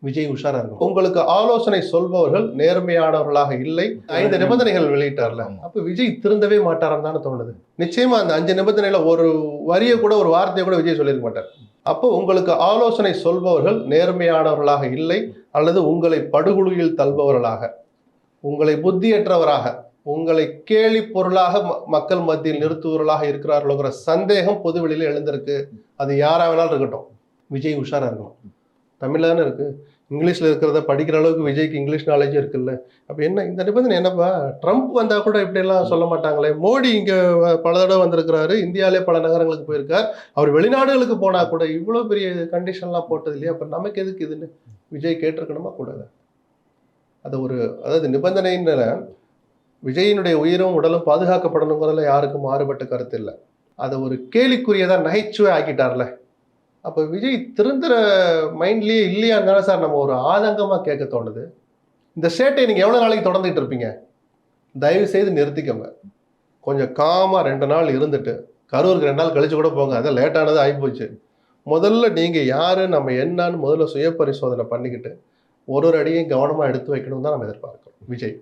விஜய் உஷாரா இருக்கும். உங்களுக்கு ஆலோசனை சொல்பவர்கள் நேர்மையானவர்களாக இல்லை. 5 நிபந்தனைகள் வெளியிட்டார்ல, அப்ப விஜய் திருந்தவே மாட்டாரான்னு தானே தோணுது. நிச்சயமா அந்த 5 நிபந்தனையில ஒரு வரியை கூட, ஒரு வார்த்தையை கூட விஜய் சொல்லியிருக்க மாட்டார். அப்போ உங்களுக்கு ஆலோசனை சொல்பவர்கள் நேர்மையானவர்களாக இல்லை, அல்லது உங்களை படுகொலியில் தள்பவர்களாக, உங்களை புத்தியற்றவராக, உங்களை கேலி பொருளாக மக்கள் மத்தியில் நிறுத்துவர்களாக இருக்கிறார்களோங்கிற சந்தேகம் பொதுவெளியில எழுந்திருக்கு. அது யாரா வேணாலும் இருக்கட்டும், விஜய் உஷாரா இருக்கணும். தமிழ்ல தானே இருக்கு, இங்கிலீஷ்ல இருக்கிறத படிக்கிற அளவுக்கு விஜய்க்கு இங்கிலீஷ் நாலேஜும் இருக்குல்ல. அப்ப என்ன இந்த நிபந்தனை என்னப்பா? ட்ரம்ப் வந்தா கூட இப்படி எல்லாம் சொல்ல மாட்டாங்களே. மோடி இங்க பல தடவை வந்திருக்கிறாரு, இந்தியாவிலே பல நகரங்களுக்கு போயிருக்கார், அவர் வெளிநாடுகளுக்கு போனா கூட இவ்வளவு பெரிய கண்டிஷன்லாம் போட்டது இல்லையா? அப்ப நமக்கு எதுக்கு இதுன்னு விஜய் கேட்டிருக்கணுமா கூடாது? அது ஒரு, அதாவது நிபந்தனைன்னு விஜயினுடைய உயிரும் உடலும் பாதுகாக்கப்படணுங்கிறதுல யாருக்கும் மாறுபட்ட கருத்து இல்லை. அதை ஒரு கேலிக்குரியதான் நகைச்சுவை ஆக்கிட்டார்ல. அப்போ விஜய் திருந்துற மைண்ட்லேயே இல்லையான்னு தானே சார் நம்ம ஒரு ஆதங்கமாக கேட்க தோணுது. இந்த சேட்டை நீங்கள் எவ்வளோ நாளைக்கு தொடர்ந்துட்டு இருப்பீங்க? தயவு செய்து நிறுத்திக்கோங்க. கொஞ்சம் காமாக 2 நாள் இருந்துட்டு கரூருக்கு 2 நாள் கழிச்சு கூட போங்க. அதான் லேட்டானது ஆகிப்போச்சு. முதல்ல நீங்கள் யார், நம்ம என்னன்னு முதல்ல சுய பரிசோதனை பண்ணிக்கிட்டு ஒரு அடியும் கவனமாக எடுத்து வைக்கணும் தான் நம்ம எதிர்பார்க்கிறோம் விஜய்.